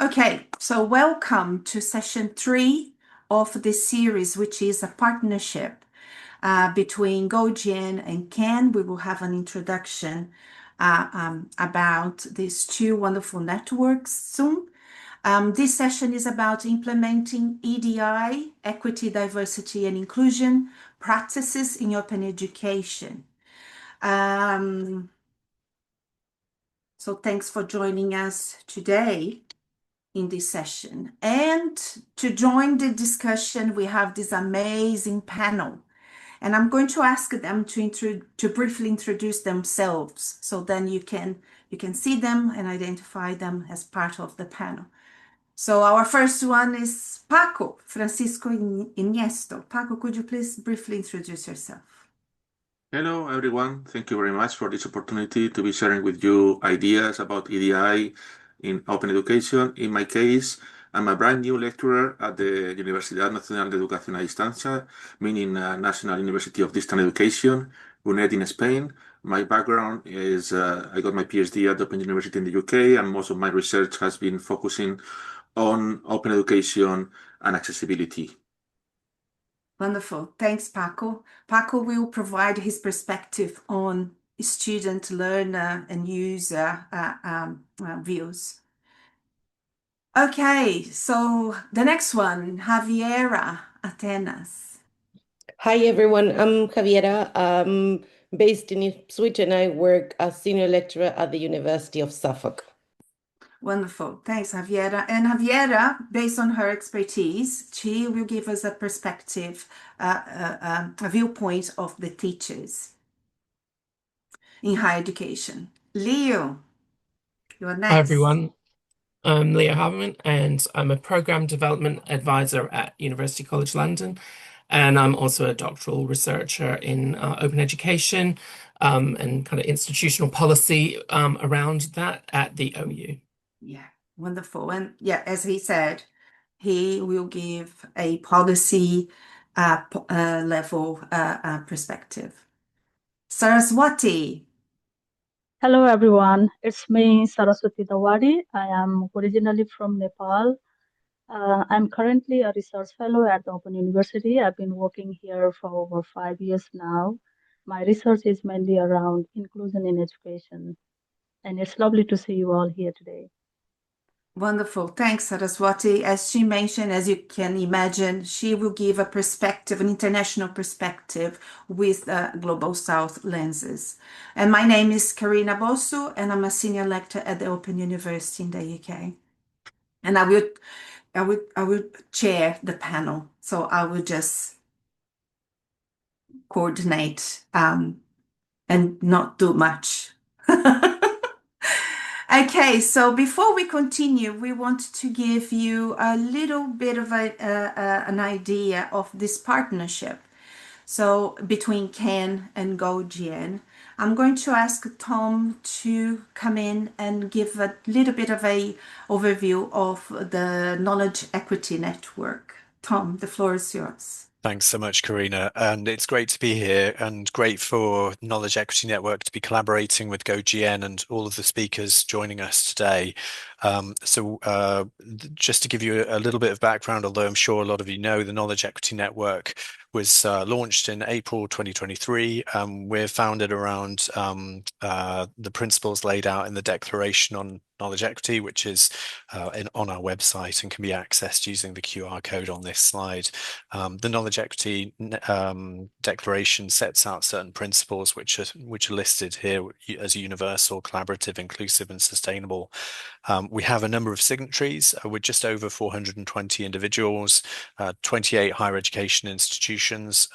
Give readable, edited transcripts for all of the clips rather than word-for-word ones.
Okay, so welcome to session 3 of this series, which is a partnership between GoGen and CAN. We will have an introduction about these two wonderful networks soon. This session is about implementing EDI, equity, diversity, and inclusion practices in open education. So thanks for joining us today in this session. And to join the discussion, we have this amazing panel. And I'm going to ask them to briefly introduce themselves, so then you can see them and identify them as part of the panel. So our first one is Paco Francisco Iniesto. Paco, could you please briefly introduce yourself? Hello, everyone. Thank you very much for this opportunity to be sharing with you ideas about EDI in open education. In my case, I'm a brand new lecturer at the Universidad Nacional de Educación a Distancia, meaning National University of Distant Education, UNED in Spain. My background is I got my PhD at Open University in the UK, and most of my research has been focusing on open education and accessibility. Wonderful. Thanks, Paco. Paco will provide his perspective on student, learner, and user views. Okay, so the next one, Javiera Atenas. Hi, everyone. I'm Javiera. I'm based in Ipswich, and I work as senior lecturer at the University of Suffolk. Wonderful. Thanks, Javiera. And Javiera, based on her expertise, she will give us a perspective, a viewpoint of the teachers in higher education. Leo, you're next. Hi, everyone. I'm Leo Haberman, and I'm a program development advisor at University College London. And I'm also a doctoral researcher in open education and kind of institutional policy around that at the OU. Yeah, wonderful. And yeah, as he said, he will give a policy level perspective. Saraswati. Hello everyone, it's me Saraswati Dawadi. I am originally from Nepal. I'm currently a research fellow at the Open University. I've been working here for over 5 years now. My research is mainly around inclusion in education, and it's lovely to see you all here today. Wonderful. Thanks, Saraswati. As she mentioned, as you can imagine, she will give a perspective, an international perspective with Global South lenses. And my name is Carina Bossu, and I'm a senior lecturer at the Open University in the UK. And I will chair the panel, so I will just coordinate and not do much. Okay, so before we continue, we want to give you a little bit of an idea of this partnership. So between CAN and GoGen, I'm going to ask Tom to come in and give a little bit of a overview of the Knowledge Equity Network. Tom, the floor is yours. Thanks so much, Carina. And it's great to be here and great for Knowledge Equity Network to be collaborating with GoGen and all of the speakers joining us today. Just to give you a little bit of background, although I'm sure a lot of you know, the Knowledge Equity Network was launched in April 2023. We're founded around the principles laid out in the Declaration on Knowledge Equity, which is on our website and can be accessed using the QR code on this slide. The Knowledge Equity Declaration sets out certain principles which are listed here as universal, collaborative, inclusive, and sustainable. We have a number of signatories with just over 420 individuals, 28 higher education institutions,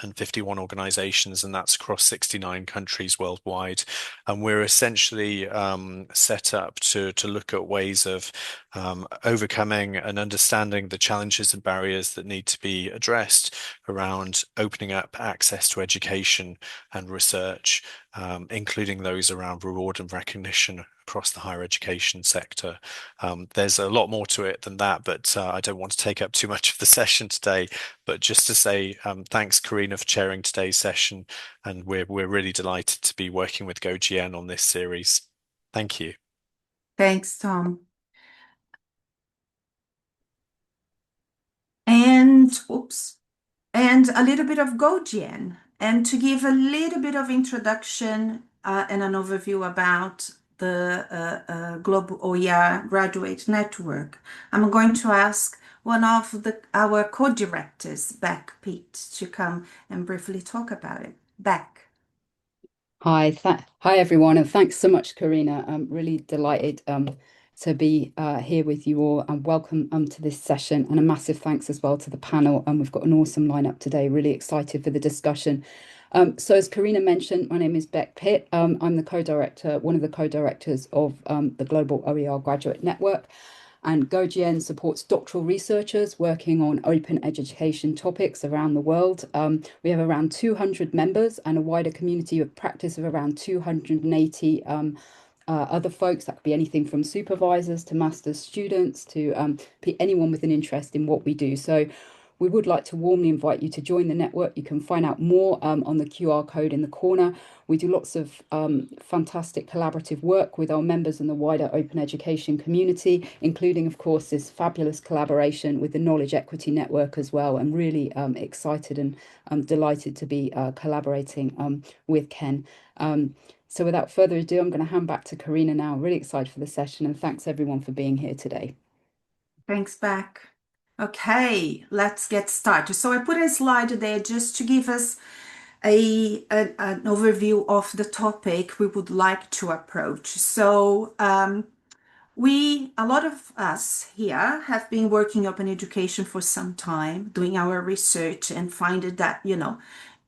and 51 organizations, and that's across 69 countries worldwide. And we're essentially set up to look at ways of overcoming and understanding the challenges and barriers that need to be addressed around opening up access to education and research, including those around reward and recognition across the higher education sector. There's a lot more to it than that, but I don't want to take up too much of the session today. But just to say thanks, Carina, for chairing today's session, and we're really delighted to be working with GoGen on this series. Thank you. Thanks, Tom. oops, and a little bit of GoGen, and to give a little bit of introduction and an overview about the Global OER Graduate Network. I'm going to ask one of our co-directors, Beck Pete, to come and briefly talk about it. Beck. Hi, everyone, and thanks so much, Carina. I'm really delighted to be here with you all, and welcome to this session, and a massive thanks as well to the panel. And we've got an awesome lineup today. Really excited for the discussion. So as Carina mentioned, my name is Beck Pitt. I'm the co-director, one of the co-directors of the Global OER Graduate Network. And GoGN supports doctoral researchers working on open education topics around the world. We have around 200 members and a wider community of practice of around 280 other folks. That could be anything from supervisors to master's students to anyone with an interest in what we do. So we would like to warmly invite you to join the network. You can find out more on the QR code in the corner. We do lots of fantastic collaborative work with our members and the wider open education community, including, of course, this fabulous collaboration with the Knowledge Equity Network as well. I'm really excited and delighted to be collaborating with Ken. So without further ado, I'm going to hand back to Carina now. Really excited for the session, and thanks everyone for being here today. Thanks, Beck. Okay, let's get started. So I put a slide there just to give us an overview of the topic we would like to approach. So a lot of us here have been working open education for some time, doing our research and finding that,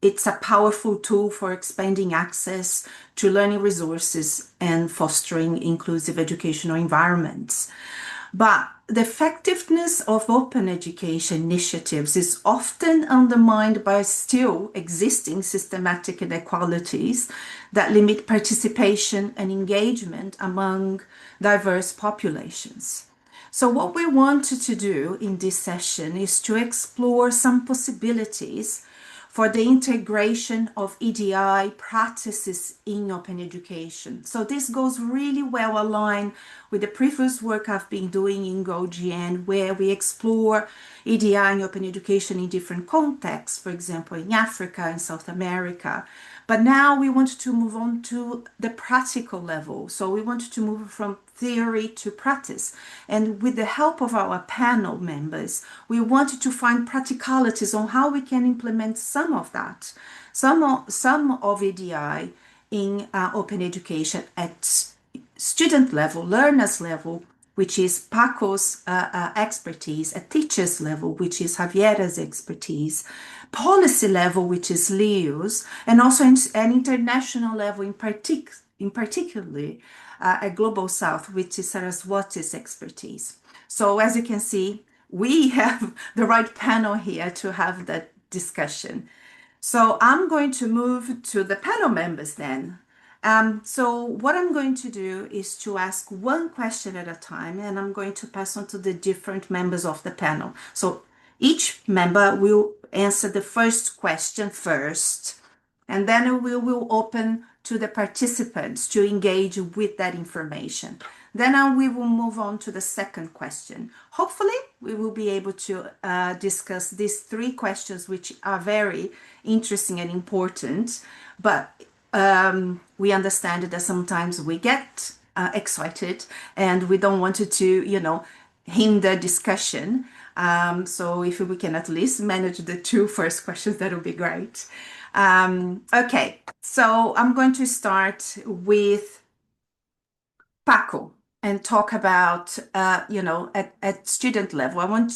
it's a powerful tool for expanding access to learning resources and fostering inclusive educational environments. But the effectiveness of open education initiatives is often undermined by still existing systematic inequalities that limit participation and engagement among diverse populations. So what we wanted to do in this session is to explore some possibilities for the integration of EDI practices in open education. So this goes really well aligned with the previous work I've been doing in GoGN, where we explore EDI in open education in different contexts, for example, in Africa and South America. But now we want to move on to the practical level. So we want to move from theory to practice. And with the help of our panel members, we wanted to find practicalities on how we can implement some of that, some of EDI in open education at student level, learners level, which is Paco's expertise, at teachers level, which is Javiera's expertise, policy level, which is Leo's, and also an international level, in particularly a Global South, which is Saraswati's expertise. So as you can see, we have the right panel here to have that discussion. So I'm going to move to the panel members then. So what I'm going to do is to ask one question at a time, and I'm going to pass on to the different members of the panel. So each member will answer the first question first, and then we will open to the participants to engage with that information. Then we will move on to the second question. Hopefully, we will be able to discuss these three questions, which are very interesting and important, but we understand that sometimes we get excited and we don't want it to, hinder discussion. So if we can at least manage the two first questions, that would be great. Okay, so I'm going to start with Paco and talk about, at student level. I want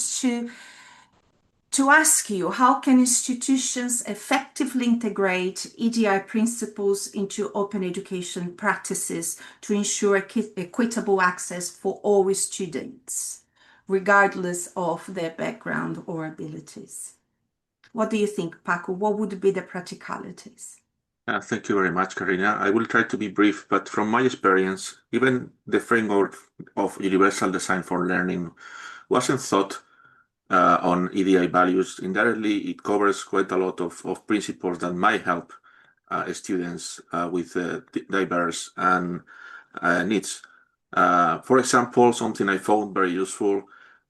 to ask you, how can institutions effectively integrate EDI principles into open education practices to ensure equitable access for all students, regardless of their background or abilities? What do you think, Paco? What would be the practicalities? Thank you very much, Carina. I will try to be brief, but from my experience, even the framework of universal design for learning wasn't thought on EDI values. Indirectly, it covers quite a lot of principles that might help students with diverse needs. For example, something I found very useful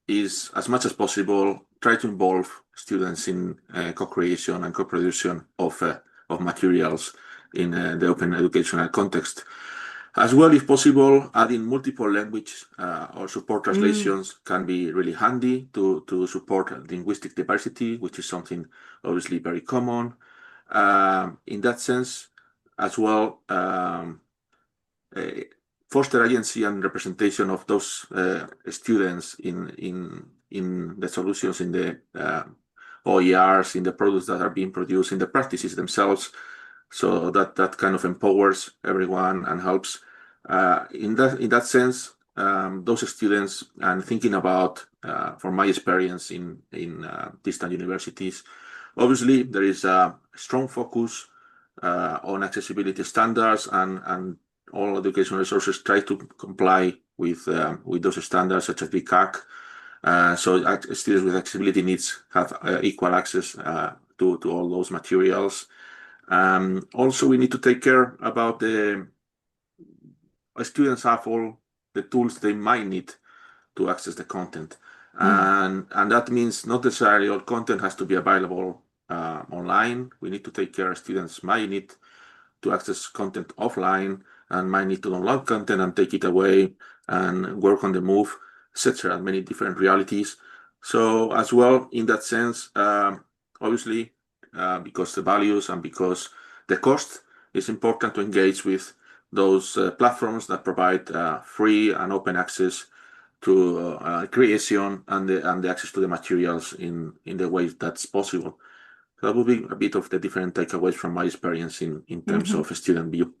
is, as much as possible, try to involve students in co-creation and co-production of materials in the open educational context. As well, if possible, adding multiple language or support translations can be really handy to support linguistic diversity, which is something obviously very common. In that sense, as well, foster agency and representation of those students in the solutions, in the OERs, in the products that are being produced, in the practices themselves, so that kind of empowers everyone and helps. In that sense, those students, and thinking about, from my experience in distant universities, obviously there is a strong focus on accessibility standards, and all educational resources try to comply with those standards, such as the CAC. So students with accessibility needs have equal access to all those materials. Also, we need to take care about the students have all the tools they might need to access the content. And that means not necessarily all content has to be available online. We need to take care students might need to access content offline and might need to download content and take it away and work on the move, etc. Many different realities. So as well, in that sense, obviously, because the values and because the cost, it's important to engage with those platforms that provide free and open access to creation and the access to the materials in the way that's possible. So that would be a bit of the different takeaways from my experience in terms of student view.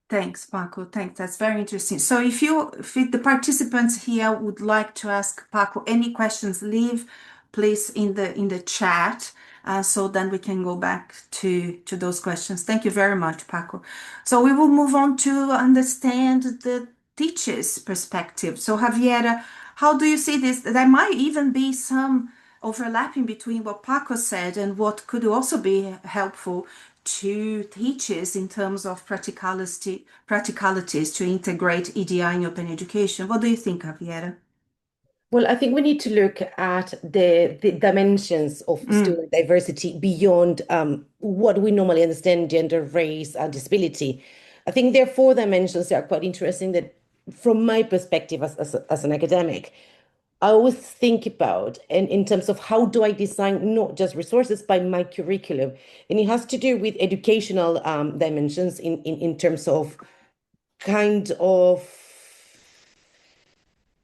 Thanks, Paco. Thanks. That's very interesting. So if the participants here would like to ask Paco any questions, leave please in the chat, so then we can go back to those questions. Thank you very much, Paco. So we will move on to understand the teacher's perspective. So Javiera, how do you see this? There might even be some overlapping between what Paco said and what could also be helpful to teachers in terms of practicalities to integrate EDI in open education. What do you think, Javiera? Well, I think we need to look at the dimensions of student diversity beyond what we normally understand: gender, race, and disability. I think there are 4 dimensions that are quite interesting that, from my perspective as an academic, I always think about, and in terms of how do I design not just resources by my curriculum, and it has to do with educational dimensions in terms of kind of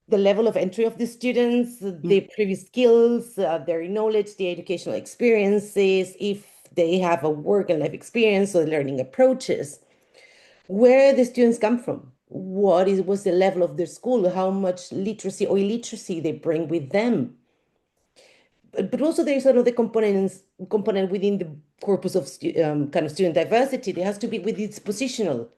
the level of entry of the students, their previous skills, their knowledge, the educational experiences, if they have a work and life experience or learning approaches, where the students come from, what was the level of their school, how much literacy or illiteracy they bring with them. But also there is another component within the corpus of kind of student diversity. There has to be with its positional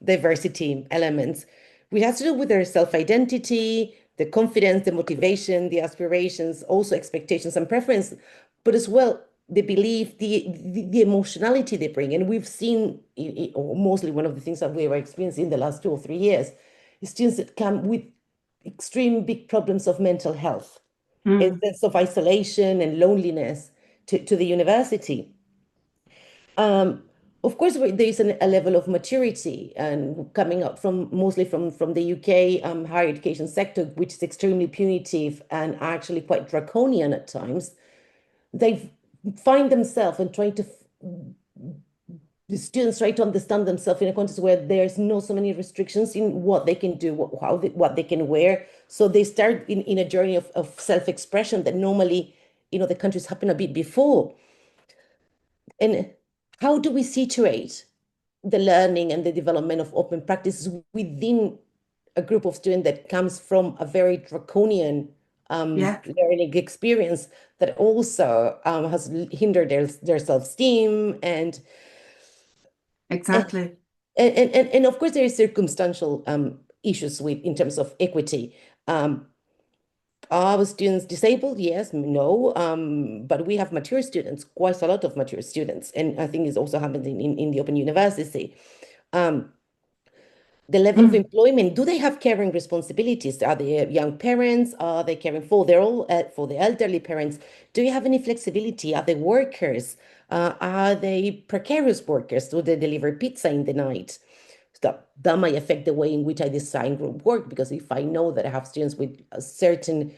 diversity elements, which has to do with their self-identity, the confidence, the motivation, the aspirations, also expectations and preference, but as well the belief, the emotionality they bring. And we've seen, or mostly one of the things that we were experiencing in the last 2 or 3 years, is students that come with extreme big problems of mental health, a sense of isolation and loneliness to the university. Of course, there is a level of maturity and coming up mostly from the UK higher education sector, which is extremely punitive and actually quite draconian at times. They find themselves and the students try to understand themselves in a context where there's not so many restrictions in what they can do, what they can wear. So they start in a journey of self-expression that normally, the countries happen a bit before. And how do we situate the learning and the development of open practices within a group of students that comes from a very draconian learning experience that also has hindered their self-esteem and Exactly. And of course there is circumstantial issues in terms of equity. Are students disabled? Yes, no, but we have mature students, quite a lot of mature students, and I think it's also happening in the Open University. the level of employment. Do they have caring responsibilities? Are they young parents? Are they caring for for the elderly parents? Do you have any flexibility? Are they workers? Are they precarious workers? Do they deliver pizza in the night? That might affect the way in which I design group work, because if I know that I have students with certain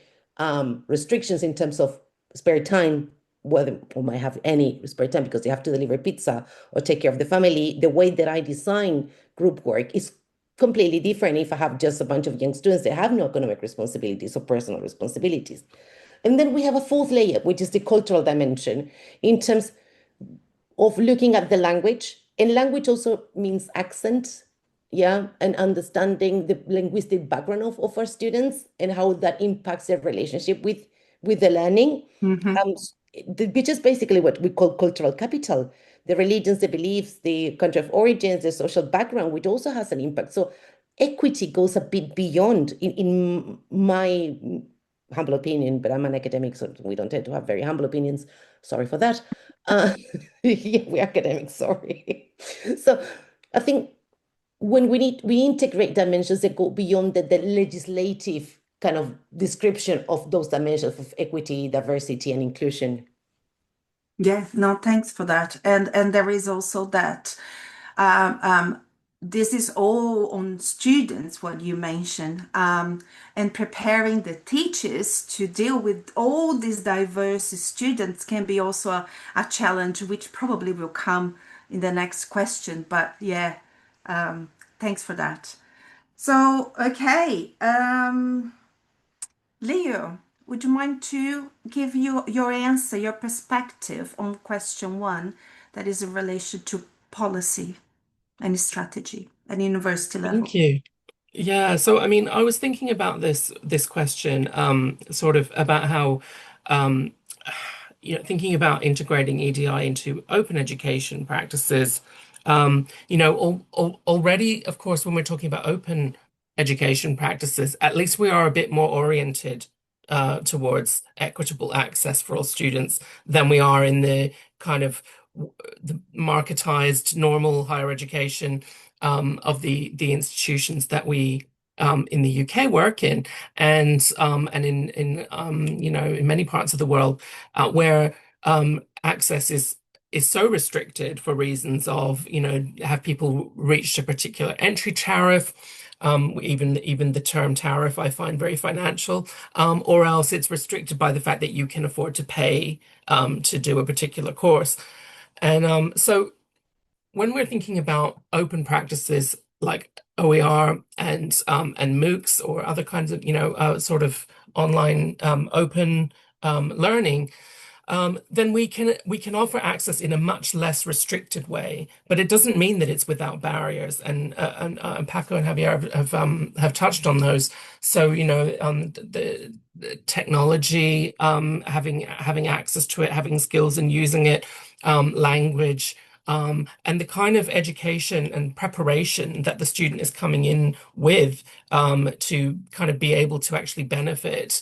restrictions in terms of spare time, whether or might have any spare time because they have to deliver pizza or take care of the family, the way that I design group work is completely different if I have just a bunch of young students that have no economic responsibilities or personal responsibilities. And then we have a fourth layer, which is the cultural dimension in terms of looking at the language. And language also means accent, yeah, and understanding the linguistic background of our students and how that impacts their relationship with the learning. Which is basically what we call cultural capital, the religions, the beliefs, the country of origins, the social background, which also has an impact. So equity goes a bit beyond, in my humble opinion, but I'm an academic, so we don't tend to have very humble opinions. Sorry for that. Yeah, we're academics, sorry. So I think when we integrate dimensions that go beyond the legislative kind of description of those dimensions of equity, diversity, and inclusion. Yeah, no, thanks for that. And there is also that this is all on students, what you mentioned, and preparing the teachers to deal with all these diverse students can be also a challenge, which probably will come in the next question. But yeah, thanks for that. So, okay, Leo, would you mind to give your answer, your perspective on question one, that is in relation to policy and strategy at university level? Thank you. Yeah, so I mean, I was thinking about this question, sort of about how, um, thinking about integrating EDI into open education practices. Already, of course, when we're talking about open education practices, at least we are a bit more oriented towards equitable access for all students than we are in the kind of the marketized normal higher education of the institutions that we in the UK work in, and in many parts of the world where access is so restricted for reasons of, have people reached a particular entry tariff? Even the term tariff I find very financial, or else it's restricted by the fact that you can afford to pay to do a particular course. And so when we're thinking about open practices like OER and MOOCs or other kinds of sort of online open learning, then we can offer access in a much less restricted way. But it doesn't mean that it's without barriers. And Paco and Javier have touched on those. So the technology, having access to it, having skills and using it, language. And the kind of education and preparation that the student is coming in with to kind of be able to actually benefit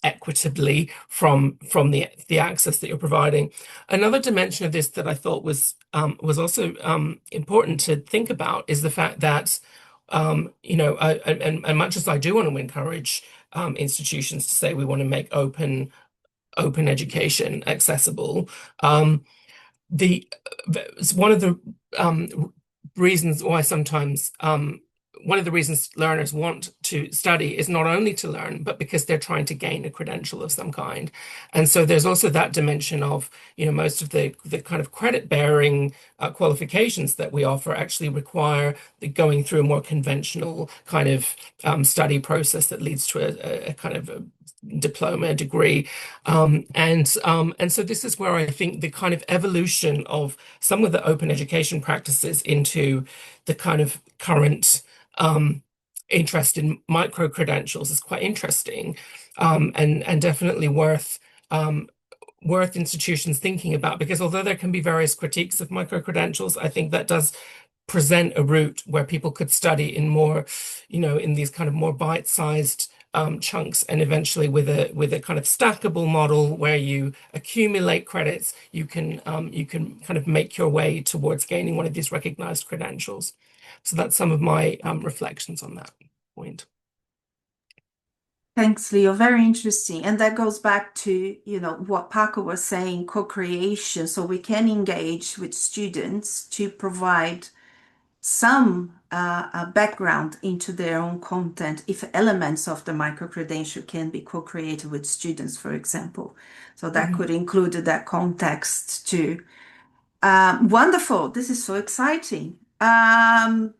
equitably from the access that you're providing. Another dimension of this that I thought was also important to think about is the fact that and much as I do want to encourage institutions to say we want to make open education accessible, one of the reasons why sometimes one of the reasons learners want to study is not only to learn, but because they're trying to gain a credential of some kind. And so there's also that dimension of, most of the kind of credit-bearing qualifications that we offer actually require going through a more conventional kind of study process that leads to a kind of a diploma, degree. And so this is where I think the kind of evolution of some of the open education practices into the kind of current interest in micro credentials is quite interesting, and definitely worth institutions thinking about, because although there can be various critiques of micro credentials, I think that does present a route where people could study in more, in these kind of more bite-sized chunks, and eventually with a kind of stackable model where you accumulate credits, you can kind of make your way towards gaining one of these recognized credentials. So that's some of my reflections on that point. Thanks, Leo. Very interesting. And that goes back to, what Paco was saying, co-creation. So we can engage with students to provide some background into their own content if elements of the micro-credential can be co-created with students, for example. So that could include that context too. Wonderful. This is so exciting. Javiera,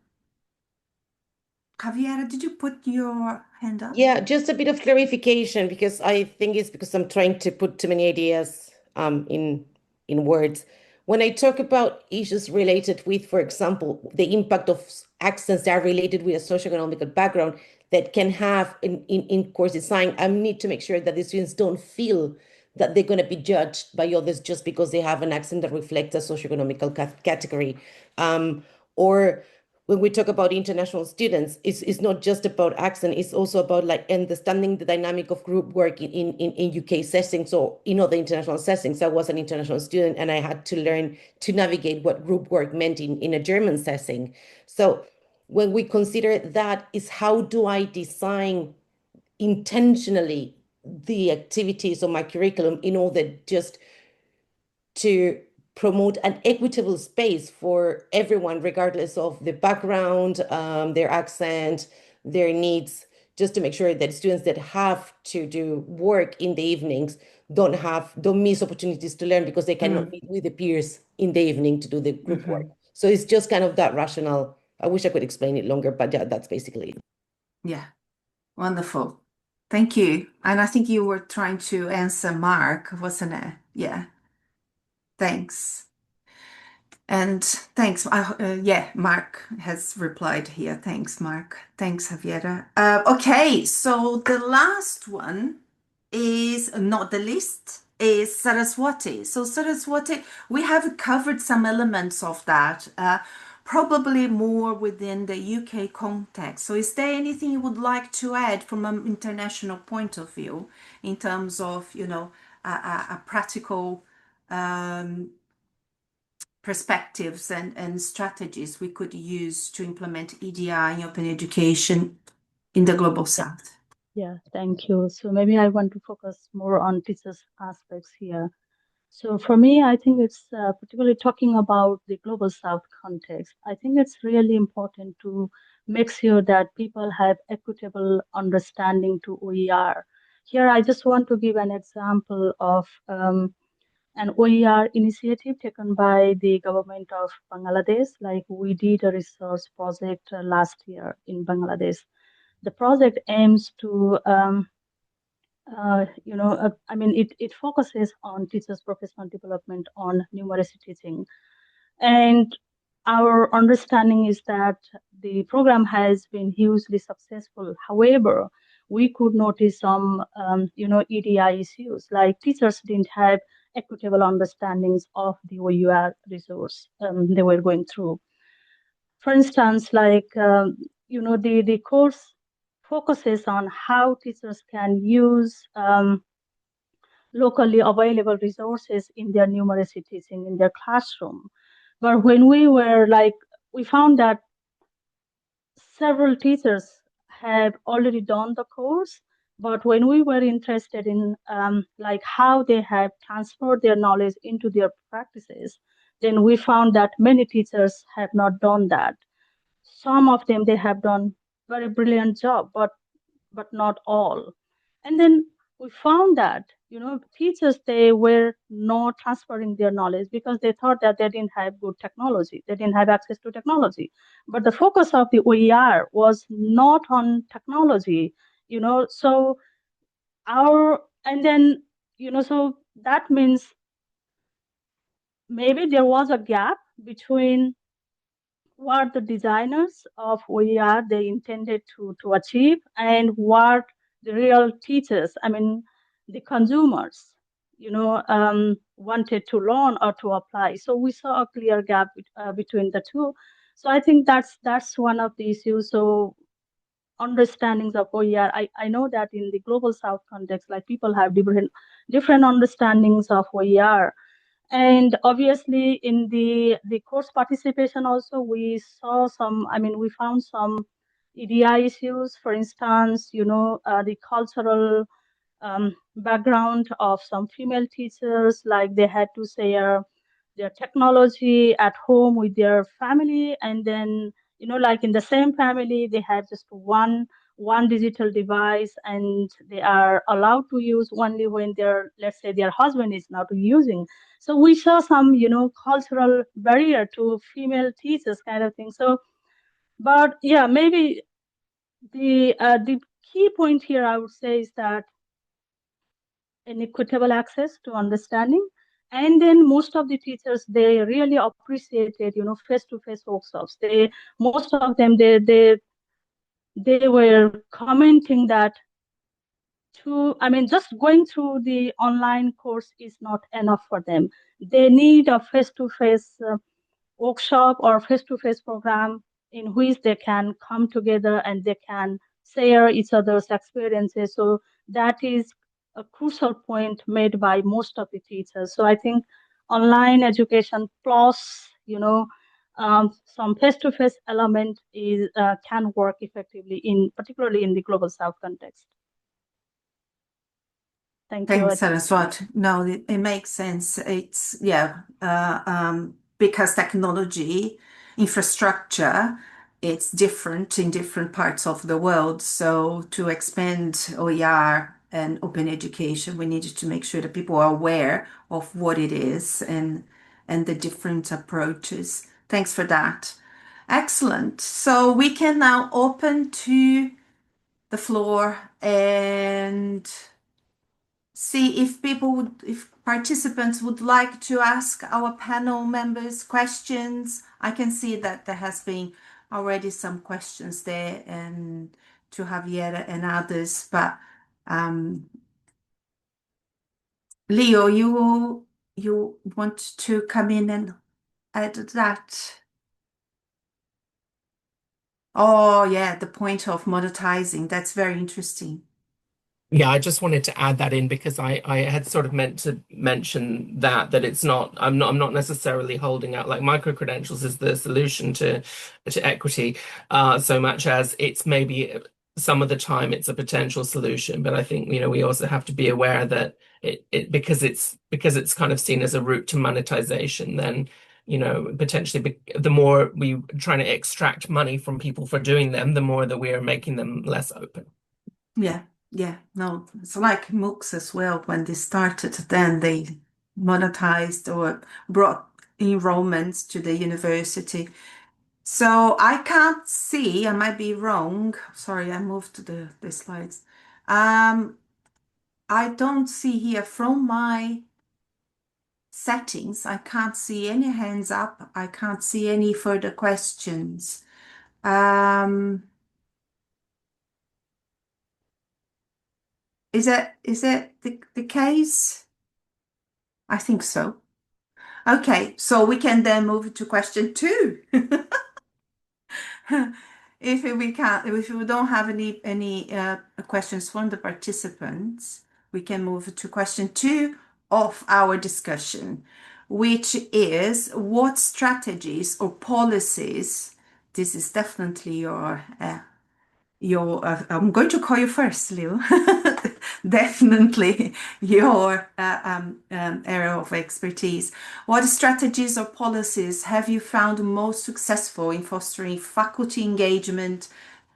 did you put your hand up? Yeah, just a bit of clarification, because I think it's because I'm trying to put too many ideas in words. When I talk about issues related with, for example, the impact of accents that are related with a socioeconomic background that can have in course design, I need to make sure that the students don't feel that they're going to be judged by others just because they have an accent that reflects a socioeconomic category. Or when we talk about international students, it's not just about accent, it's also about like understanding the dynamic of group work in UK settings or in other international settings. I was an international student and I had to learn to navigate what group work meant in a German setting. So when we consider that, is how do I design intentionally the activities of my curriculum in order just to promote an equitable space for everyone, regardless of the background, their accent, their needs, just to make sure that students that have to do work in the evenings don't miss opportunities to learn because they cannot meet with the peers in the evening to do the group work. So it's just kind of that rationale. I wish I could explain it longer, but yeah, that's basically it. Yeah, wonderful. Thank you. And I think you were trying to answer Mark, wasn't it? Yeah. Thanks. And thanks. Yeah, Mark has replied here. Thanks, Mark. Thanks, Javiera. Okay, so the last one is not the least, is Saraswati. So Saraswati, we have covered some elements of that, probably more within the UK context. So is there anything you would like to add from an international point of view in terms of, a practical perspectives and strategies we could use to implement EDI in open education in the Global South? Yeah, thank you. So maybe I want to focus more on teachers' aspects here. So for me, I think it's particularly talking about the Global South context. I think it's really important to make sure that people have equitable understanding to OER. Here, I just want to give an example of an OER initiative taken by the government of Bangladesh. Like we did a research project last year in Bangladesh. The project aims to it focuses on teachers' professional development on numeracy teaching. And our understanding is that the program has been hugely successful. However, we could notice some, EDI issues, like teachers didn't have equitable understandings of the OUR resource they were going through. For instance, the course focuses on how teachers can use locally available resources in their numeracy teaching in their classroom. But when we found that several teachers have already done the course, but when we were interested in how they have transferred their knowledge into their practices, then we found that many teachers have not done that. Some of them, they have done very brilliant job, but not all. And then we found that, teachers, they were not transferring their knowledge because they thought that they didn't have good technology. They didn't have access to technology. But the focus of the OER was not on technology, so so that means maybe there was a gap between what the designers of OER they intended to achieve and what the real teachers, the consumers, wanted to learn or to apply. So we saw a clear gap between the two. So I think that's one of the issues. So understandings of OER, I know that in the Global South context, like people have different understandings of OER. And obviously in the course participation also, we saw some, we found some EDI issues. For instance, the cultural background of some female teachers, like they had to share their technology at home with their family, and then like in the same family they have just one digital device, and they are allowed to use only when their, let's say, their husband is not using. So we saw some cultural barrier to female teachers kind of thing. So but yeah, maybe the key point here I would say is that an equitable access to understanding. And then most of the teachers, they really appreciated, face-to-face workshops. Most of them, they were commenting that just going through the online course is not enough for them. They need a face-to-face workshop or face-to-face program in which they can come together and they can share each other's experiences. So that is a crucial point made by most of the teachers. So I think online education plus, some face-to-face element is can work effectively particularly in the global South context. Thank you. Thanks, Saraswat. No, it makes sense. It's, because technology infrastructure, it's different in different parts of the world. So to expand OER and open education, we needed to make sure that people are aware of what it is and the different approaches. Thanks for that. Excellent. So we can now open to the floor and see if if participants would like to ask our panel members questions. I can see that there has been already some questions there and to Javiera and others, but Leo, you want to come in and add that? Oh yeah, the point of monetizing. That's very interesting. Yeah, I just wanted to add that in because I had sort of meant to mention that it's not I'm not necessarily holding out like micro credentials is the solution to equity, so much as it's maybe some of the time it's a potential solution. But I think we also have to be aware that it because it's kind of seen as a route to monetization, then potentially the more we trying to extract money from people for doing them, the more that we are making them less open. Yeah, no, it's like MOOCs as well. When they started, then they monetized or brought enrollments to the university. So I can't see, I might be wrong. Sorry, I moved to the slides. I don't see here from my settings, I can't see any hands up. I can't see any further questions. Is it the case? I think so. Okay, so we can then move to question 2. If we don't have any questions from the participants, we can move to question 2 of our discussion, which is what strategies or policies, this is definitely your I'm going to call you first, Leo. Definitely your area of expertise. What strategies or policies have you found most successful in fostering faculty engagement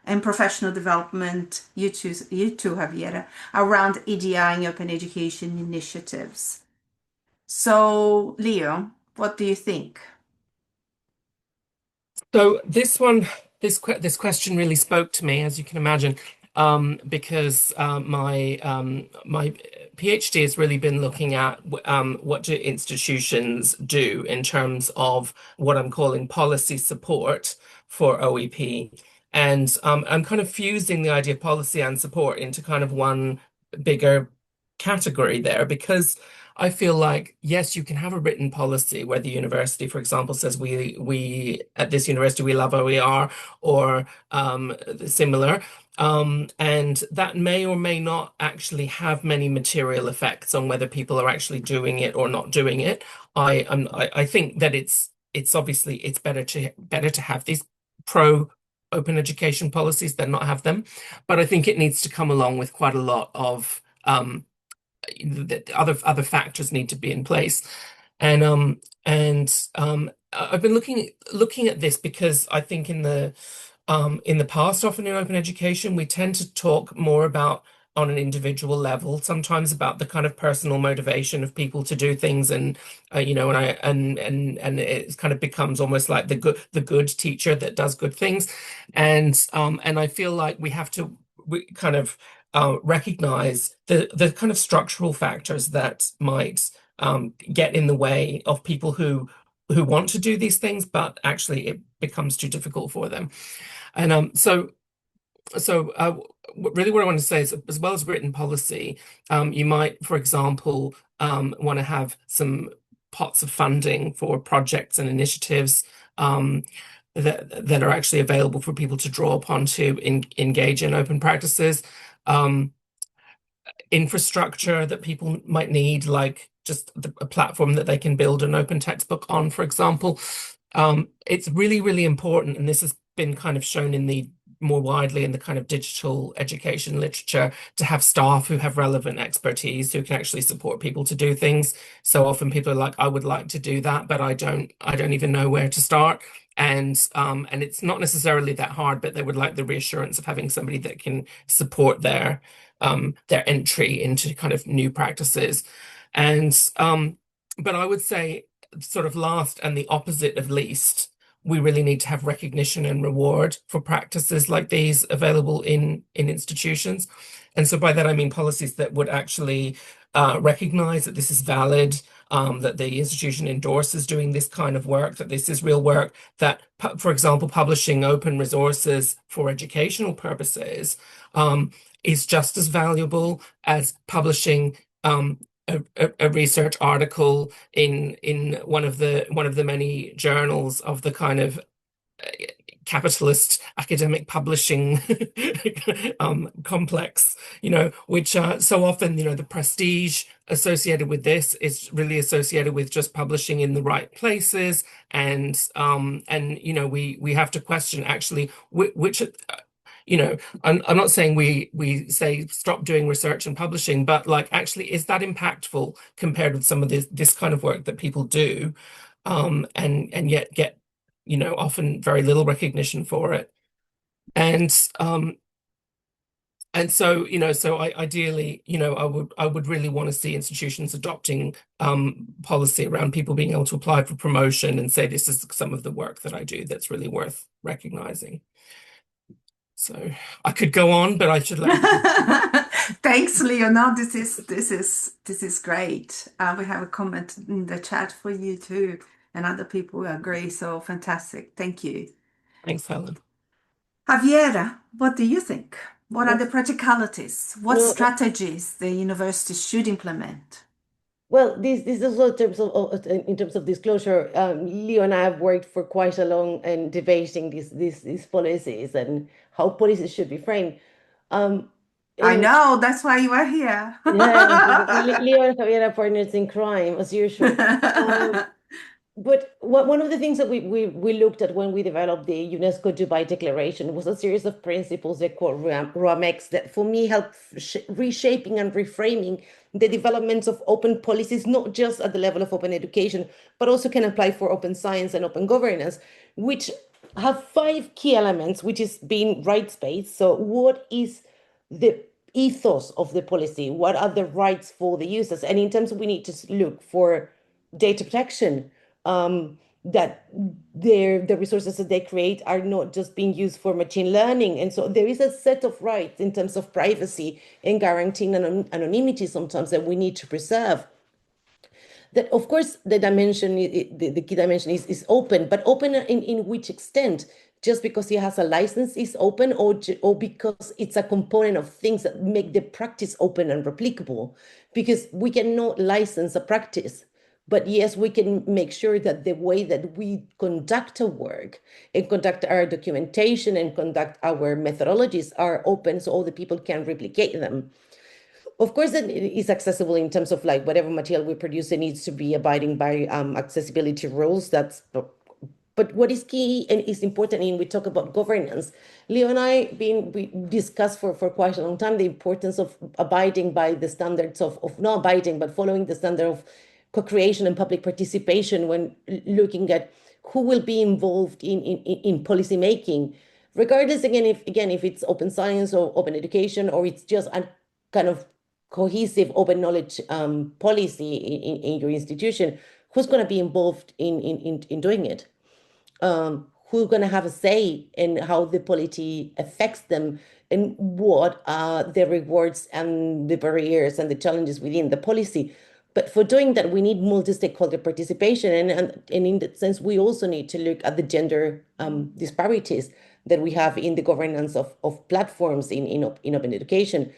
and professional development, you too, Javiera, around EDI and open education initiatives? So, Leo, what do you think? So this question really spoke to me, as you can imagine, because my PhD has really been looking at what do institutions do in terms of what I'm calling policy support for OEP. And I'm kind of fusing the idea of policy and support into kind of one bigger category there, because I feel like, yes, you can have a written policy where the university, for example, says we at this university we love OER or similar. And that may or may not actually have many material effects on whether people are actually doing it or not doing it. I think that it's obviously it's better to have these pro open education policies than not have them. But I think it needs to come along with quite a lot of other factors need to be in place. And I've been looking at this because I think in the past, often in open education, we tend to talk more about on an individual level, sometimes about the kind of personal motivation of people to do things, and you know, and it kind of becomes almost like the good teacher that does good things, and I feel like we kind of recognize the kind of structural factors that might get in the way of people who want to do these things, but actually it becomes too difficult for them. And really what I want to say is, as well as written policy, you might, for example, want to have some pots of funding for projects and initiatives that are actually available for people to draw upon to engage in open practices. Infrastructure that people might need, like just a platform that they can build an open textbook on, for example. It's really, really important, and this has been kind of shown in the more widely in the kind of digital education literature, to have staff who have relevant expertise who can actually support people to do things. So often people are like, I would like to do that, but I don't even know where to start. And it's not necessarily that hard, but they would like the reassurance of having somebody that can support their entry into kind of new practices. And but I would say, sort of last and the opposite of least, we really need to have recognition and reward for practices like these available in institutions. And so by that I mean policies that would actually recognize that this is valid, that the institution endorses doing this kind of work, that this is real work, that, for example, publishing open resources for educational purposes is just as valuable as publishing a research article in one of the many journals of the kind of capitalist academic publishing complex, which so often, the prestige associated with this is really associated with just publishing in the right places, and we have to question actually which I'm not saying we say stop doing research and publishing, but like, actually, is that impactful compared with some of this kind of work that people do, and yet get often very little recognition for it. And so ideally, I would really want to see institutions adopting policy around people being able to apply for promotion and say, this is some of the work that I do that's really worth recognizing. So I could go on, but I should let you. Thanks, Leonard. This is great. We have a comment in the chat for you too, and other people agree. So fantastic. Thank you. Thanks, Helen. Javiera, what do you think? What are the practicalities? What strategies the university should implement? Well, this is also in terms of disclosure. Leo and I have worked for quite a long and debating these policies and how policies should be framed. I know, that's why you are here. Yeah, Leo and Javier are partners in crime, as usual. But one of the things that we looked at when we developed the UNESCO Dubai Declaration was a series of principles they call RAMEX that for me help reshaping and reframing the developments of open policies, not just at the level of open education, but also can apply for open science and open governance, which have 5 key elements, which is being rights-based. So what is the ethos of the policy? What are the rights for the users? And in terms of, we need to look for data protection, that the resources that they create are not just being used for machine learning. And so there is a set of rights in terms of privacy and guaranteeing anonymity sometimes that we need to preserve. That, of course, the dimension, the key dimension is open, but open in which extent? just because he has a license is open, or because it's a component of things that make the practice open and replicable. Because we cannot license a practice, but yes, we can make sure that the way that we conduct our work and conduct our documentation and conduct our methodologies are open so all the people can replicate them. Of course, it is accessible in terms of like whatever material we produce, it needs to be abiding by accessibility rules. But what is key and is important, and we talk about governance, Leo and we discussed for quite a long time the importance of abiding by the standards of not abiding, but following the standard of co-creation and public participation when looking at who will be involved in policy making, regardless again if it's open science or open education, or it's just a kind of cohesive open knowledge policy in your institution. Who's going to be involved in doing it? Who's going to have a say in how the polity affects them, and what are the rewards and the barriers and the challenges within the policy. But for doing that, we need multi-stakeholder participation. And in that sense, we also need to look at the gender disparities that we have in the governance of platforms in open education,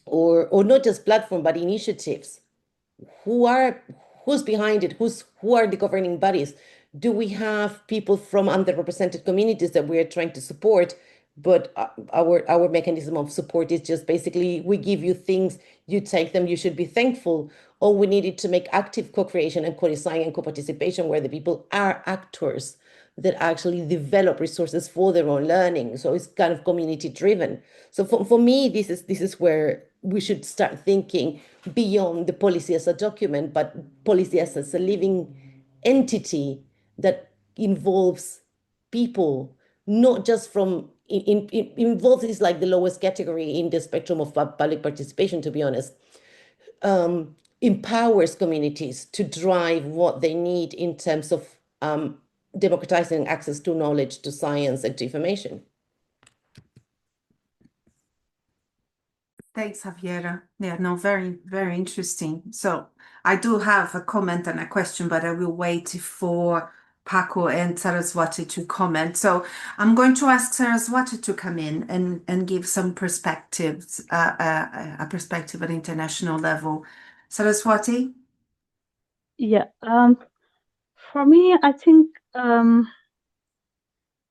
or not just platform, but initiatives. Who's behind it? Who are the governing bodies? Do we have people from underrepresented communities that we are trying to support, but our mechanism of support is just basically we give you things, you take them, you should be thankful, or we needed to make active co-creation and co-design and co-participation where the people are actors that actually develop resources for their own learning. So it's kind of community driven. So for me, this is where we should start thinking beyond the policy as a document, but policy as a living entity that involves people, not just from involved is like the lowest category in the spectrum of public participation, to be honest. Empowers communities to drive what they need in terms of democratizing access to knowledge, to science, and to information. Thanks, Javiera. Yeah, no, very, very interesting. So I do have a comment and a question, but I will wait for Paco and Saraswati to comment. So I'm going to ask Saraswati to come in and give some perspectives, a perspective at international level. Saraswati? Yeah. For me, I think the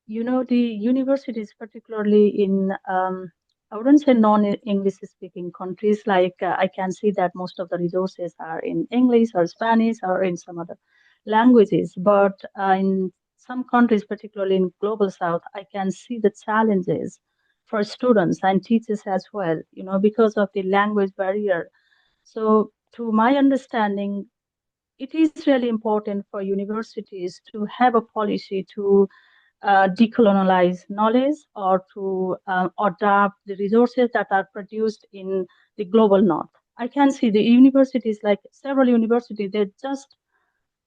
universities, particularly in I wouldn't say non-English speaking countries, like I can see that most of the resources are in English or Spanish or in some other languages. But in some countries, particularly in global South, I can see the challenges for students and teachers as well, because of the language barrier. So to my understanding, it is really important for universities to have a policy to decolonize knowledge, or to adapt the resources that are produced in the global north. I can see the universities, like several universities, they just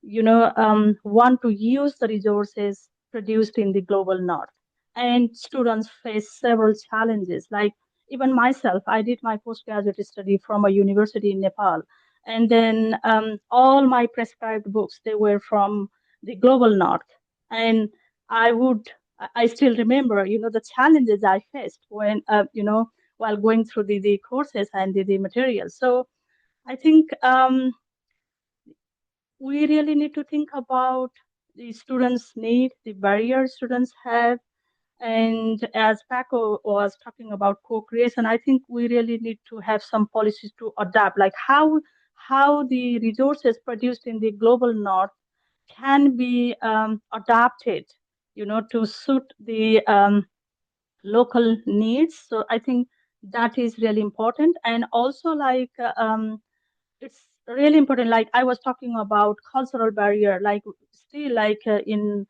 want to use the resources produced in the global north. And students face several challenges. Like even myself, I did my postgraduate study from a university in Nepal. And then all my prescribed books, they were from the global north. And I still remember, the challenges I faced when, while going through the courses and the materials. So I think we really need to think about the students' need, the barriers students have. And as Paco was talking about co-creation, I think we really need to have some policies to adapt, like how the resources produced in the global north can be adapted, to suit the local needs. So I think that is really important. And also, like it's really important, like I was talking about cultural barrier, like still like in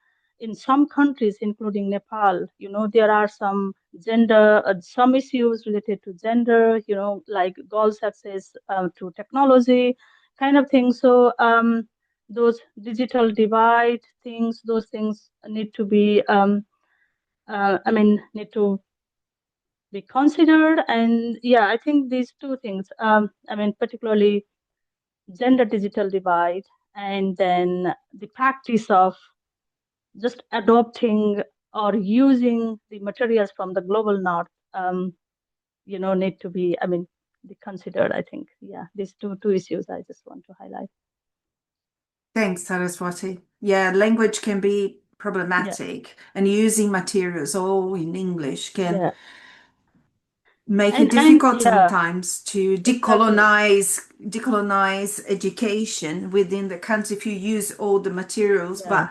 some countries including Nepal, there are some gender some issues related to gender, like girls access to technology kind of thing. So those digital divide things, those things need to be need to be considered. And yeah, I think these two things, particularly gender digital divide, and then the practice of just adopting or using the materials from the global north, need to be, be considered, I think. Yeah, these two issues I just want to highlight. Thanks, Saraswati. Yeah, language can be problematic, and using materials all in English can make it difficult sometimes to decolonize education within the country if you use all the materials, but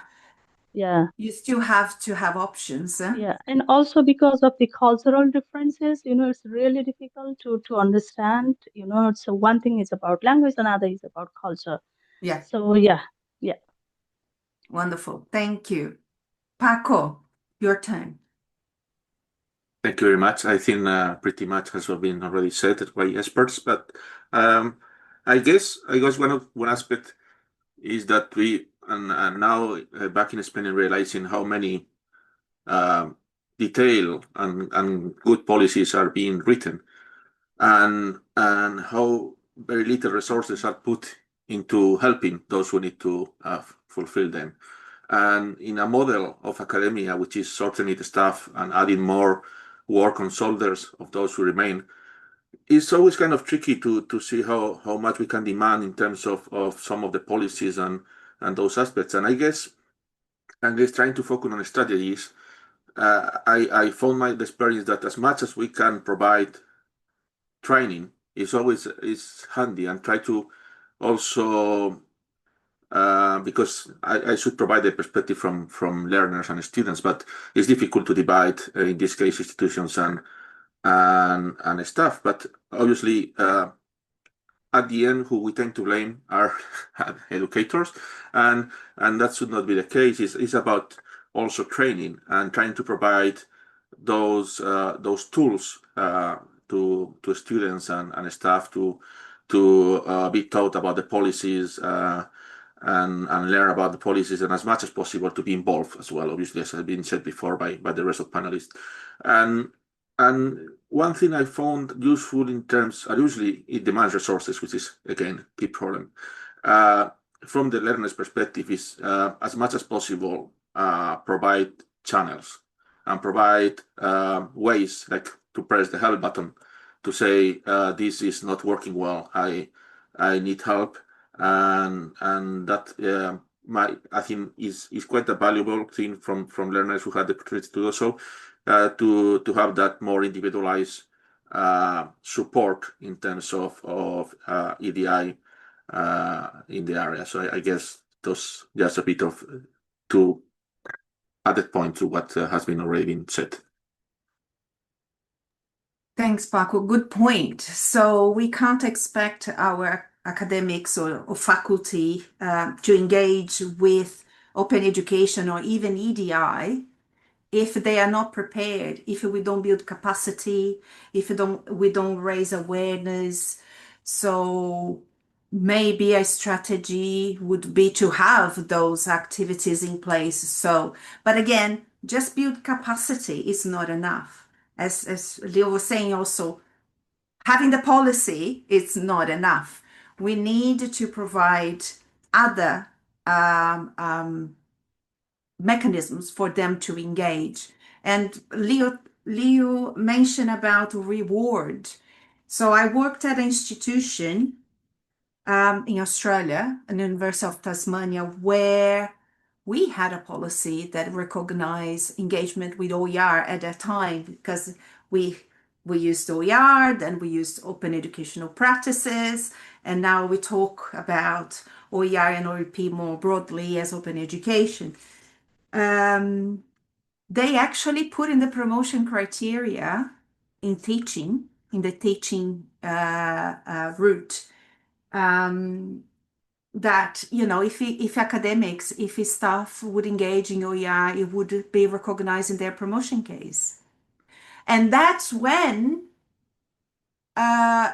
you still have to have options. Yeah, and also because of the cultural differences, it's really difficult to understand. So one thing is about language, another is about culture. Yeah. So yeah. Wonderful. Thank you. Paco, your turn. Thank you very much. I think pretty much has been already said by experts, but I guess one aspect is that we and now back in Spain realizing how many detail and good policies are being written, and how very little resources are put into helping those who need to fulfill them. And in a model of academia, which is shortening the staff and adding more work on shoulders of those who remain, it's always kind of tricky to see how much we can demand in terms of some of the policies and those aspects. And I guess trying to focus on strategies, I found my experience that as much as we can provide training is handy, and try to also because I should provide a perspective from learners and students, but it's difficult to divide in this case institutions and staff. But obviously, at the end, who we tend to blame are educators, and that should not be the case. It's about also training and trying to provide those tools to students and staff to be taught about the policies and learn about the policies, and as much as possible to be involved as well, obviously, as has been said before by the rest of panelists. And one thing I found useful in terms, usually it demands resources, which is again a key problem. From the learner's perspective, is as much as possible provide channels and provide ways, like to press the help button to say this is not working well, I need help, and that I think is quite a valuable thing from learners who had the opportunity to do so, to have that more individualized support in terms of EDI in the area. So I guess those just a bit of to added point to what has been already been said. Thanks, Paco. Good point. So we can't expect our academics or faculty to engage with open education or even EDI if they are not prepared, if we don't build capacity, if we don't raise awareness. So maybe a strategy would be to have those activities in place. So, but again, just build capacity is not enough. As Leo was saying also, having the policy is not enough. We need to provide other mechanisms for them to engage. And Leo mentioned about reward. So I worked at an institution in Australia, an University of Tasmania, where we had a policy that recognized engagement with OER at that time, because we used OER, then we used open educational practices, and now we talk about OER and OEP more broadly as open education. They actually put in the promotion criteria in the teaching route, that, if academics, if staff would engage in OER, it would be recognized in their promotion case. And that's when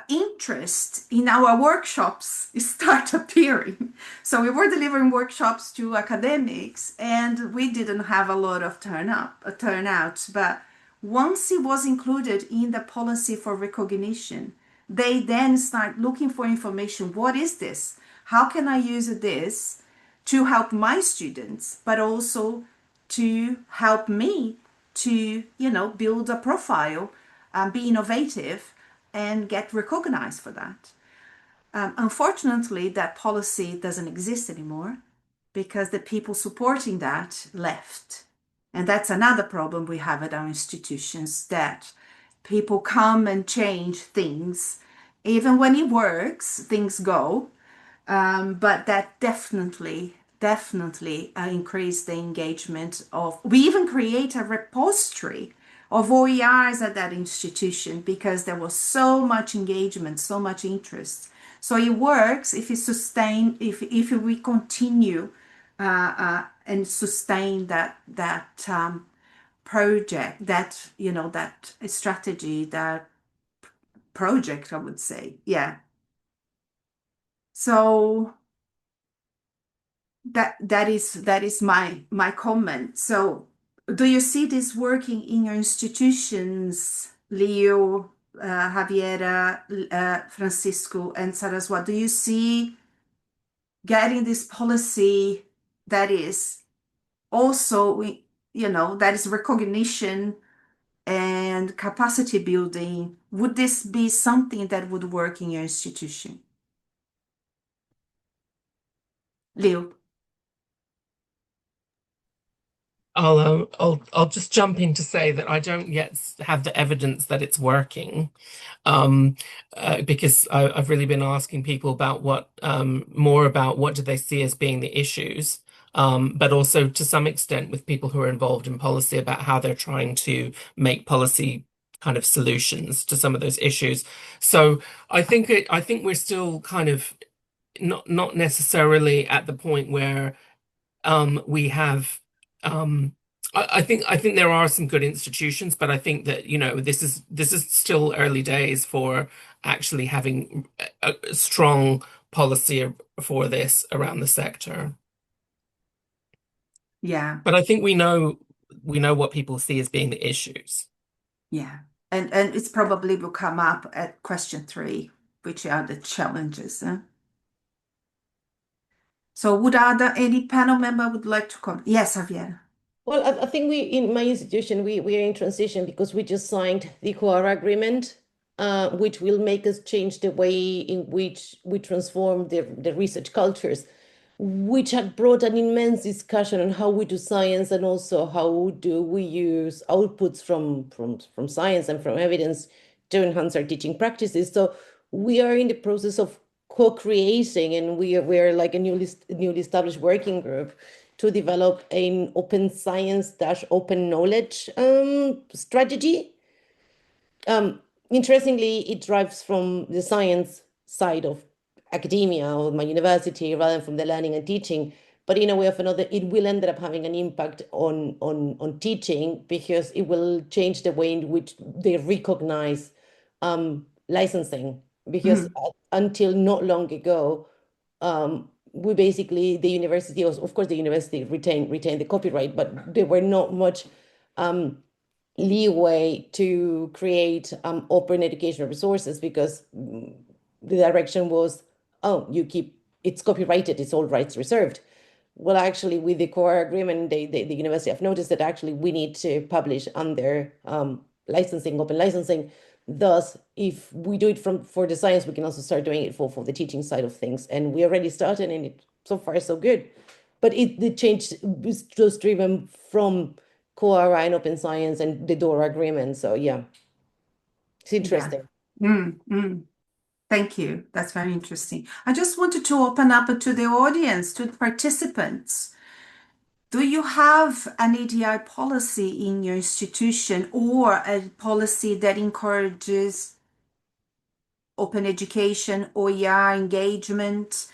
interest in our workshops start appearing. So we were delivering workshops to academics, and we didn't have a lot of turnouts. But once it was included in the policy for recognition, they then start looking for information. What is this? How can I use this to help my students, but also to help me to, build a profile, be innovative, and get recognized for that. Unfortunately, that policy doesn't exist anymore because the people supporting that left. And that's another problem we have at our institutions, that people come and change things. Even when it works, things go. But that definitely increased the engagement of. We even create a repository of OERs at that institution because there was so much engagement, so much interest. So it works if if we continue and sustain that project, that strategy, that project, I would say. Yeah. So that is my comment. So do you see this working in your institutions, Leo, Javiera, Francisco, and Saraswat? Do you see getting this policy that is also, that is recognition and capacity building? Would this be something that would work in your institution? Leo? I'll just jump in to say that I don't yet have the evidence that it's working, because I've really been asking people about more about what do they see as being the issues, but also to some extent with people who are involved in policy about how they're trying to make policy kind of solutions to some of those issues. So I think we're still kind of not necessarily at the point where we have I think there are some good institutions, but I think that this is still early days for actually having a strong policy for this around the sector. Yeah. But I think we know what people see as being the issues. Yeah. And it's probably will come up at question 3, which are the challenges. So would any panel member would like to comment? Yes, Javier. Well, I think in my institution, we are in transition because we just signed the COARA agreement, which will make us change the way in which we transform the research cultures, which had brought an immense discussion on how we do science and also how do we use outputs from science and from evidence to enhance our teaching practices. So we are in the process of co-creating, and we're like a newly established working group to develop an open science-open knowledge strategy. Interestingly, it drives from the science side of academia or my university rather than from the learning and teaching. But in a way of another, it will end up having an impact on teaching because it will change the way in which they recognize licensing. Because until not long ago, we basically, the university, of course, the university retained the copyright, but there were not much leeway to create open educational resources because the direction was, oh, it's copyrighted, it's all rights reserved. Well, actually, with the core agreement, the university have noticed that actually we need to publish under licensing, open licensing. Thus, if we do it for the science, we can also start doing it for the teaching side of things. And we already started, and it so far so good. But the change was just driven from COARA and open science and the DORA agreement. So yeah, it's interesting. Yeah. Thank you. That's very interesting. I just wanted to open up to the audience, to the participants. Do you have an EDI policy in your institution or a policy that encourages open education, OER engagement?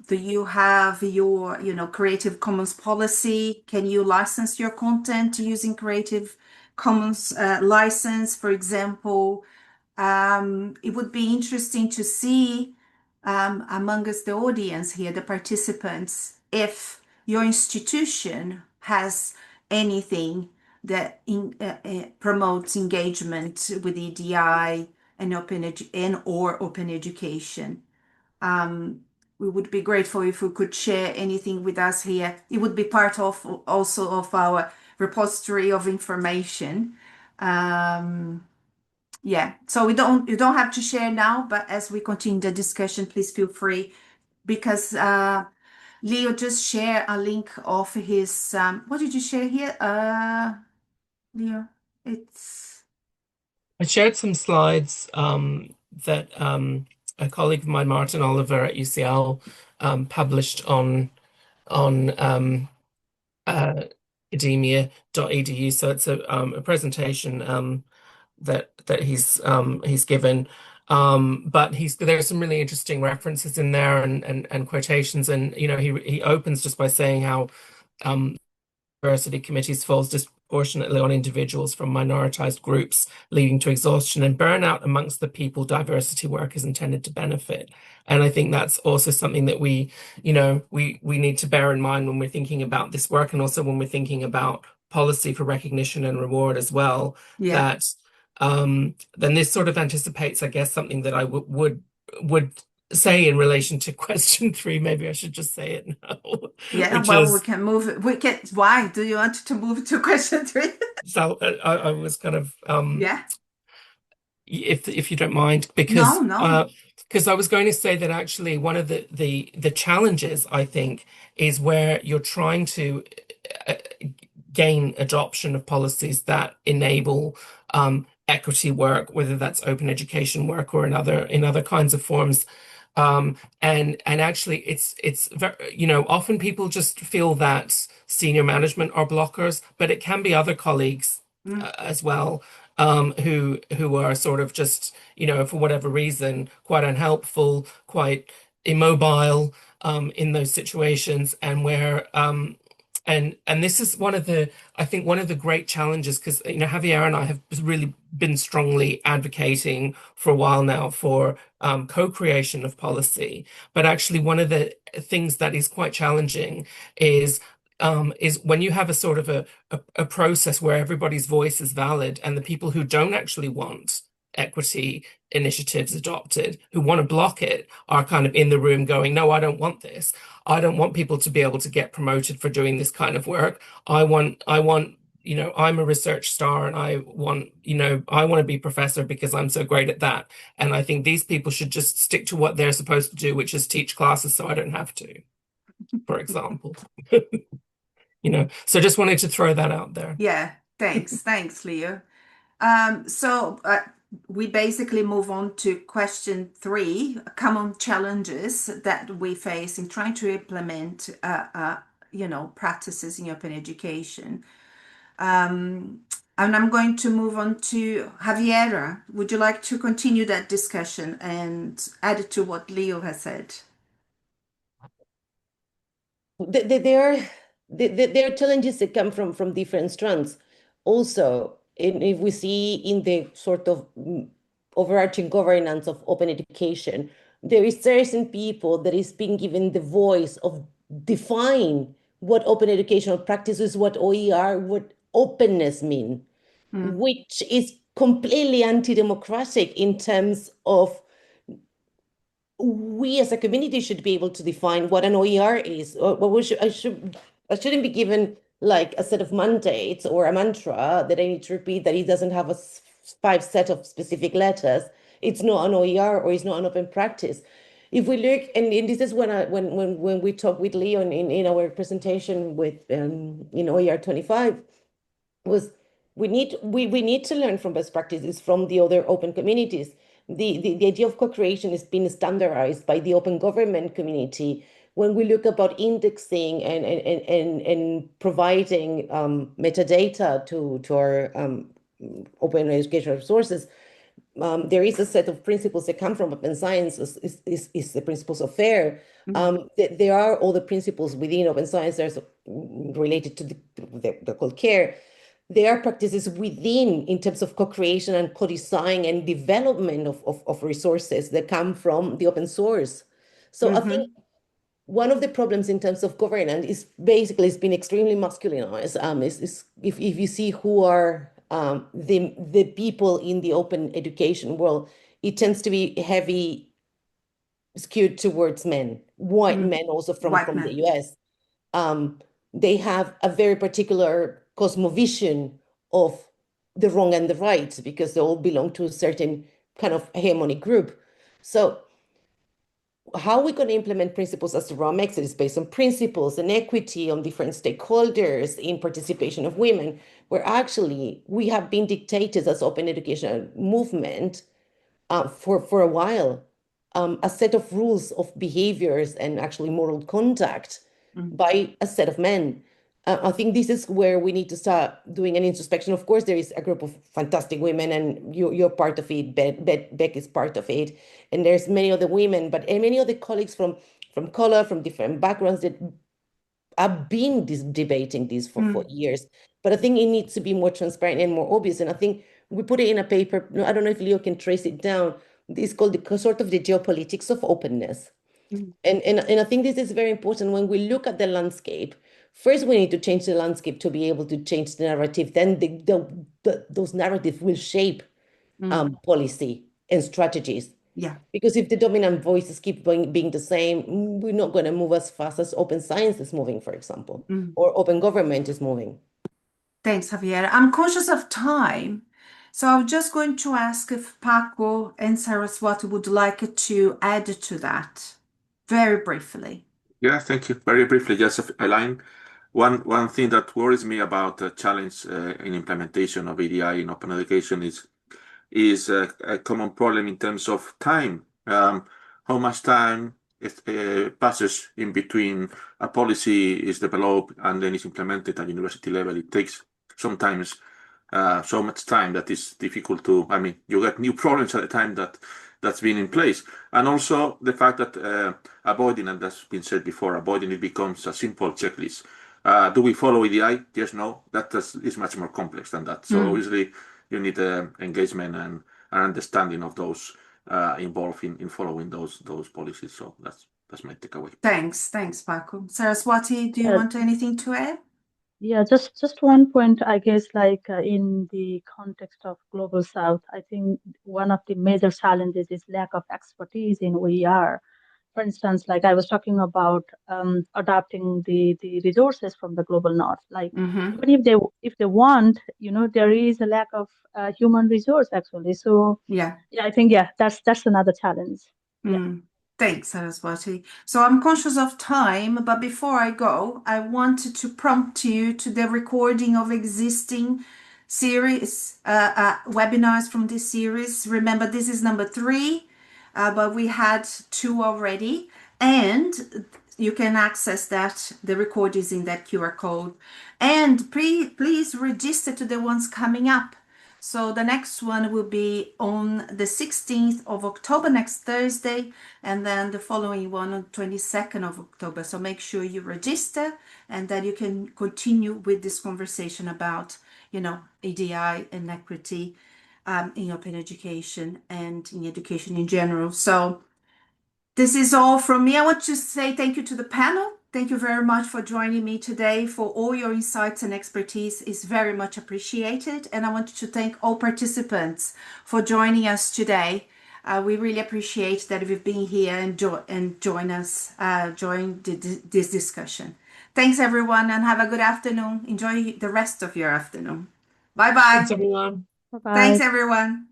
Do you have your, Creative Commons policy? Can you license your content using Creative Commons license, for example? It would be interesting to see among us, the audience here, the participants, if your institution has anything that promotes engagement with EDI and open education. we would be grateful if you could share anything with us here. It would be part of also of our repository of information. Yeah, so you don't have to share now, but as we continue the discussion, please feel free, because Leo just shared a link of his what did you share here? Leo, it's I shared some slides that a colleague of mine, Martin Oliver at UCL, published on academia.edu. So it's a presentation that he's given. But there's some really interesting references in there and quotations, and he opens just by saying how diversity committees falls disproportionately on individuals from minoritized groups, leading to exhaustion and burnout amongst the people diversity work is intended to benefit. And I think that's also something that we need to bear in mind when we're thinking about this work, and also when we're thinking about policy for recognition and reward as well. yeah. Then this sort of anticipates, I guess, something that I would say in relation to question 3. Maybe I should just say it now. Yeah, Which well, we is, can move it. Why do you want to move to question 3? so I was kind of Yeah. if you don't mind, No, because no. I was going to say that actually one of the challenges, I think, is where you're trying to uh, gain adoption of policies that enable equity work, whether that's open education work or in other kinds of forms. And actually it's very, often people just feel that senior management are blockers, but it can be other colleagues as well, who are sort of just, for whatever reason, quite unhelpful, quite immobile in those situations, and where and this is I think one of the great challenges, because Javier and I have really been strongly advocating for a while now for co-creation of policy. But actually, one of the things that is quite challenging is when you have a sort of a process where everybody's voice is valid, and the people who don't actually want equity initiatives adopted, who want to block it, are kind of in the room going, no, I don't want this. I don't want people to be able to get promoted for doing this kind of work. I want, I'm a research star, and I want to be professor because I'm so great at that. And I think these people should just stick to what they're supposed to do, which is teach classes so I don't have to, for example. So just wanted to throw that out there. Yeah, thanks, Leo. So we basically move on to question 3, common challenges that we face in trying to implement, practices in open education. And I'm going to move on to Javiera. Would you like to continue that discussion and add to what Leo has said? There are challenges that come from different strands. Also, if we see in the sort of overarching governance of open education, there is certain people that is being given the voice of define what open educational practices, what OER, what openness mean, which is completely anti-democratic in terms of we as a community should be able to define what an OER is, or I shouldn't be given like a set of mandates or a mantra that I need to repeat that it doesn't have a 5 set of specific letters. It's not an OER or it's not an open practice. If we look, and this is when we talk with Leon in our presentation with in OER 25, was we need to learn from best practices from the other open communities. The idea of co-creation is being standardized by the open government community. When we look about indexing and providing metadata to our open educational resources, there is a set of principles that come from open science, is the principles of FAIR. There are all the principles within open science that are related to they're called CARE. There are practices within in terms of co-creation and co-design and development of resources that come from the open source. So I think one of the problems in terms of governance is basically it's been extremely masculinized. If you see who are the people in the open education world, it tends to be heavy skewed towards men, white Mm. men also from White the men. US. They have a very particular cosmovision of the wrong and the right because they all belong to a certain kind of hegemonic group. So how are we going to implement principles as the raw makes it is based on principles and equity on different stakeholders in participation of women, where actually we have been dictated as open education movement for a while, a set of rules of behaviors and actually moral conduct by a set of men. I think this is where we need to start doing an introspection. Of course, there is a group of fantastic women, and you're part of it. Beck is part of it, and there's many other women, but many other colleagues from color, from different backgrounds that have been debating this for years. But I think it needs to be more transparent and more obvious. And I think we put it in a paper. I don't know if Leo can trace it down. It's called the sort of the geopolitics of openness. And I think this is very important when we look at the landscape. First, we need to change the landscape to be able to change the narrative. Then those narratives will shape policy and strategies. Yeah. Because if the dominant voices keep being the same, we're not going to move as fast as open science is moving, for example, or open government is moving. Thanks, Javier. I'm conscious of time, so I'm just going to ask if Paco and Saraswati would like to add to that very briefly. Yeah, thank you. Very briefly, just a line. One thing that worries me about the challenge in implementation of EDI in open education is a common problem in terms of time. How much time passes in between a policy is developed and then is implemented at university level? It takes sometimes so much time that is difficult to. I mean, you get new problems at the time that's been in place, and also the fact that avoiding, and that's been said before, avoiding it becomes a simple checklist. Do we follow EDI? Yes, no. That is much more complex than that. So obviously, you need engagement and understanding of those involved in following those policies. So that's my takeaway. Thanks, Paco. Saraswati, do you want anything to add? Yeah, just one point, I guess, like in the context of Global South, I think one of the major challenges is lack of expertise in OER. For instance, like I was talking about adapting the resources from the Global North. Like even if they want, there is a lack of human resource actually. So Yeah. I think that's another challenge. Yeah. Thanks, Saraswati. So I'm conscious of time, but before I go, I wanted to prompt you to the recording of existing series, webinars from this series. Remember, this is number 3, but we had 2 already, and you can access that. The record is in that QR code. And please register to the ones coming up. So the next one will be on the 16th of October, next Thursday, and then the following one on 22nd of October. So make sure you register, and then you can continue with this conversation about, EDI and equity in open education and in education in general. So this is all from me. I want to say thank you to the panel. Thank you very much for joining me today, for all your insights and expertise is very much appreciated. And I want to thank all participants for joining us today. We really appreciate that you've been here and join us, join this discussion. Thanks, everyone, and have a good afternoon. Enjoy the rest of your afternoon. Bye-bye. Thanks, everyone. Bye-bye. Thanks, everyone.